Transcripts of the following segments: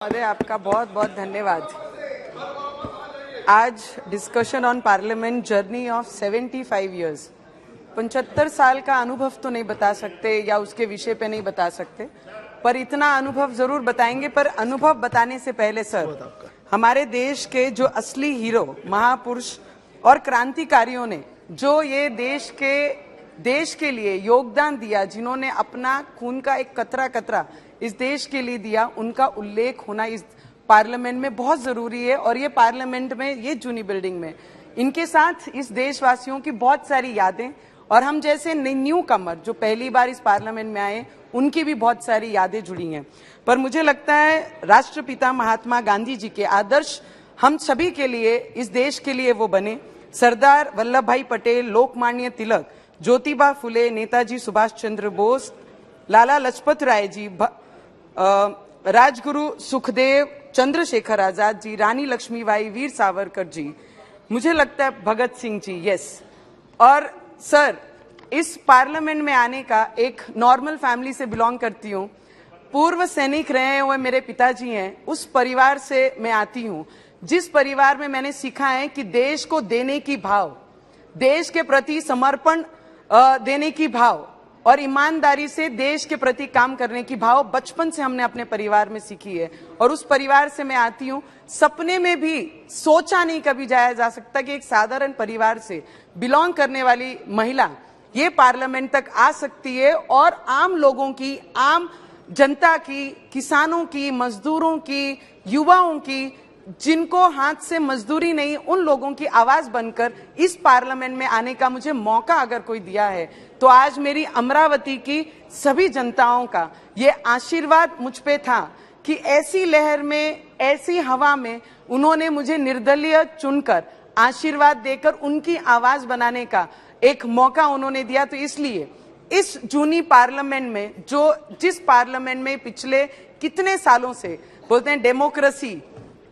महोदय, आपका बहुत बहुत धन्यवाद। आज discussion on parliament journey of 75 years, 75 साल का अनुभव तो नहीं बता सकते या उसके विषय पे नहीं बता सकते, पर इतना अनुभव जरूर बताएंगे। पर अनुभव बताने से पहले सर, हमारे देश के जो असली हीरो, महापुरुष और क्रांतिकारियों ने जो ये देश के लिए योगदान दिया, जिन्होंने अपना खून का एक कतरा कतरा इस देश के लिए दिया, उनका उल्लेख होना इस पार्लियामेंट में बहुत जरूरी है। और ये पार्लियामेंट में, ये जूनी बिल्डिंग में, इनके साथ इस देशवासियों की बहुत सारी यादें, और हम जैसे न्यू कमर जो पहली बार इस पार्लियामेंट में आए, उनकी भी बहुत सारी यादें जुड़ी हैं। पर मुझे लगता है राष्ट्रपिता महात्मा गांधी जी के आदर्श हम सभी के लिए, इस देश के लिए वो बने। सरदार वल्लभ भाई पटेल, लोकमान्य तिलक, ज्योतिबा फुले, नेताजी सुभाष चंद्र बोस, लाला लजपत राय जी, राजगुरु सुखदेव, चंद्रशेखर आजाद जी, रानी लक्ष्मीबाई, वीर सावरकर जी, मुझे लगता है भगत सिंह जी, यस। और सर, इस पार्लियामेंट में आने का, एक नॉर्मल फैमिली से बिलोंग करती हूँ, पूर्व सैनिक रहे हुए मेरे पिताजी हैं, उस परिवार से मैं आती हूँ, जिस परिवार में मैंने सीखा है कि देश को देने की भाव, देश के प्रति समर्पण देने की भाव और ईमानदारी से देश के प्रति काम करने की भाव बचपन से हमने अपने परिवार में सीखी है। और उस परिवार से मैं आती हूँ। सपने में भी सोचा नहीं कभी जाया जा सकता कि एक साधारण परिवार से बिलोंग करने वाली महिला ये पार्लियामेंट तक आ सकती है और आम लोगों की, आम जनता की, किसानों की, मजदूरों की, युवाओं की, जिनको हाथ से मजदूरी नहीं, उन लोगों की आवाज बनकर इस पार्लियामेंट में आने का मुझे मौका अगर कोई दिया है, तो आज मेरी अमरावती की सभी जनताओं का ये आशीर्वाद मुझ पे था कि ऐसी लहर में, ऐसी हवा में उन्होंने मुझे निर्दलीय चुनकर, आशीर्वाद देकर उनकी आवाज बनाने का एक मौका उन्होंने दिया। तो इसलिए इस जूनी पार्लियामेंट में, जिस पार्लियामेंट में पिछले कितने सालों से बोलते हैं डेमोक्रेसी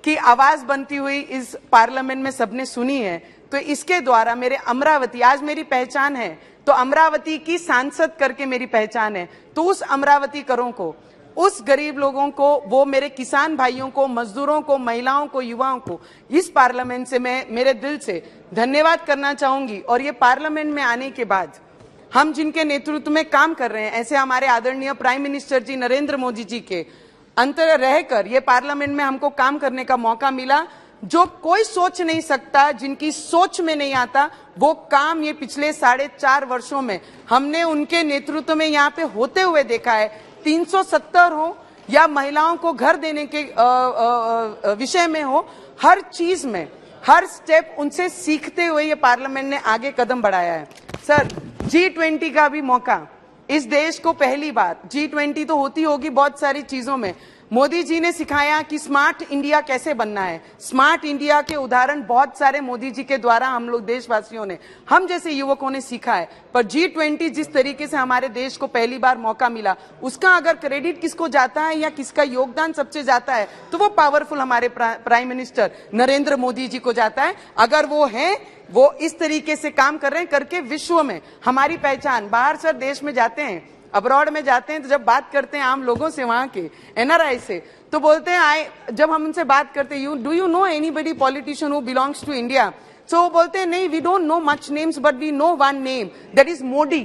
की आवाज बनती हुई इस पार्लियामेंट में सबने सुनी है, तो इसके द्वारा मेरे अमरावती, आज मेरी पहचान है तो अमरावती की सांसद करके मेरी पहचान है। तो उस अमरावती करों को, उस गरीब लोगों को, वो मेरे किसान भाइयों को, मजदूरों को, महिलाओं को, युवाओं को इस पार्लियामेंट से मैं मेरे दिल से धन्यवाद करना चाहूंगी। और ये पार्लियामेंट में आने के बाद हम जिनके नेतृत्व में काम कर रहे हैं, ऐसे हमारे आदरणीय प्राइम मिनिस्टर जी नरेंद्र मोदी जी के अंतर रहकर ये पार्लियामेंट में हमको काम करने का मौका मिला, जो कोई सोच नहीं सकता, जिनकी सोच में नहीं आता, वो काम ये पिछले 4.5 वर्षों में हमने उनके नेतृत्व में यहाँ पे होते हुए देखा है। 370 हो या महिलाओं को घर देने के विषय में हो, हर चीज में, हर स्टेप उनसे सीखते हुए ये पार्लियामेंट ने आगे कदम बढ़ाया है। सर, G20 का भी मौका इस देश को पहली बार, G20 तो होती होगी बहुत सारी चीजों में, मोदी जी ने सिखाया कि स्मार्ट इंडिया कैसे बनना है। स्मार्ट इंडिया के उदाहरण बहुत सारे मोदी जी के द्वारा हम लोग देशवासियों ने, हम जैसे युवकों ने सीखा है। पर G20 जिस तरीके से हमारे देश को पहली बार मौका मिला, उसका अगर क्रेडिट किसको जाता है या किसका योगदान सबसे जाता है, तो वो पावरफुल हमारे प्राइम मिनिस्टर नरेंद्र मोदी जी को जाता है। अगर वो हैं, वो इस तरीके से काम कर रहे हैं, करके विश्व में हमारी पहचान, बाहर सर देश में जाते हैं, अब्रॉड में जाते हैं, तो जब बात करते हैं आम लोगों से, वहां के NRI से, तो बोलते हैं, जब हम उनसे बात करते हैं, do you know anybody politician who belongs to India? So वो बोलते हैं, नहीं, we don't know much names but we know one name, that is Modi.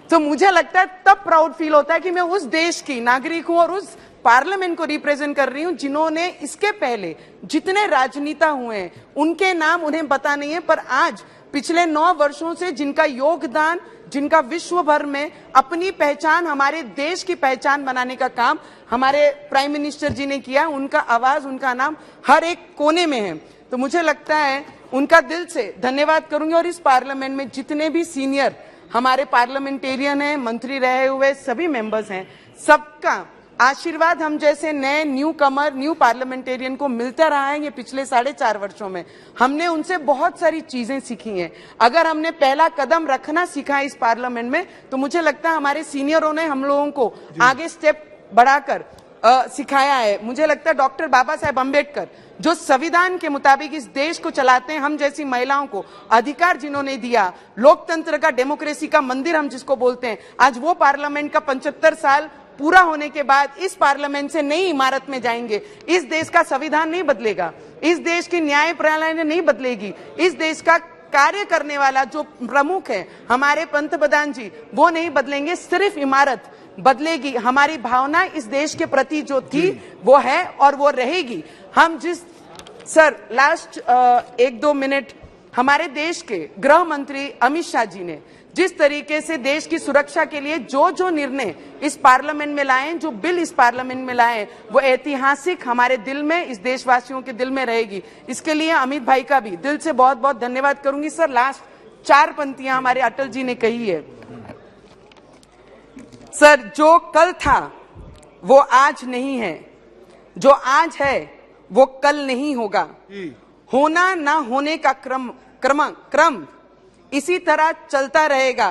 तो मुझे लगता है तब प्राउड फील होता है कि मैं उस देश की नागरिक हूं और उस पार्लियामेंट को रिप्रेजेंट कर रही हूं, जिन्होंने इसके पहले जितने राजनेता हुए हैं उनके नाम उन्हें पता नहीं है, पर आज पिछले 9 वर्षों से जिनका योगदान, जिनका विश्व भर में अपनी पहचान, हमारे देश की पहचान बनाने का काम हमारे प्राइम मिनिस्टर जी ने किया, उनका आवाज, उनका नाम हर एक कोने में है। तो मुझे लगता है उनका दिल से धन्यवाद करूंगी। और इस पार्लियामेंट में जितने भी सीनियर हमारे पार्लियामेंटेरियन हैं, मंत्री रहे हुए सभी मेंबर्स हैं, सबका आशीर्वाद हम जैसे नए न्यू कमर, न्यू पार्लियामेंटेरियन को मिलता रहा है। ये पिछले 4.5 वर्षों में हमने उनसे बहुत सारी चीजें सीखी हैं। अगर हमने पहला कदम रखना सीखा है इस पार्लियामेंट में, तो मुझे लगता है हमारे सीनियरों ने हम लोगों को आगे स्टेप बढ़ाकर सिखाया है। मुझे लगता है डॉक्टर बाबा साहेब अम्बेडकर जो संविधान के मुताबिक इस देश को चलाते हैं, हम जैसी महिलाओं को अधिकार जिन्होंने दिया, लोकतंत्र का, डेमोक्रेसी का मंदिर हम जिसको बोलते हैं, आज वो पार्लियामेंट का 75 साल पूरा होने के बाद इस पार्लियामेंट से नई इमारत में जाएंगे। इस देश का संविधान नहीं बदलेगा, इस देश की न्याय प्रणाली नहीं बदलेगी, इस देश का कार्य करने वाला जो प्रमुख है हमारे पंतप्रधान जी वो नहीं बदलेंगे, सिर्फ इमारत बदलेगी। हमारी भावना इस देश के प्रति जो थी वो है और वो रहेगी। हम जिस सर लास्ट 1-2 मिनट हमारे देश के गृह मंत्री अमित शाह जी ने जिस तरीके से देश की सुरक्षा के लिए जो जो निर्णय इस पार्लियामेंट में लाए, जो बिल इस पार्लियामेंट में लाए, वो ऐतिहासिक हमारे दिल में, इस देशवासियों के दिल में रहेगी। इसके लिए अमित भाई का भी दिल से बहुत बहुत धन्यवाद करूंगी। सर लास्ट 4 पंक्तियां हमारे अटल जी ने कही है। सर जो कल था वो आज नहीं है, जो आज है वो कल नहीं होगा। होना ना होने का क्रम इसी तरह चलता रहेगा।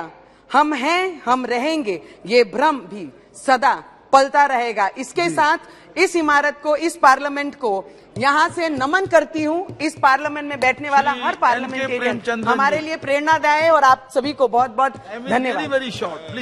हम हैं, हम रहेंगे, ये भ्रम भी सदा पलता रहेगा। इसके साथ इस इमारत को, इस पार्लियामेंट को यहां से नमन करती हूं। इस पार्लियामेंट में बैठने वाला हर पार्लियामेंटेरियन हमारे लिए प्रेरणादायक है और आप सभी को बहुत बहुत धन्यवाद।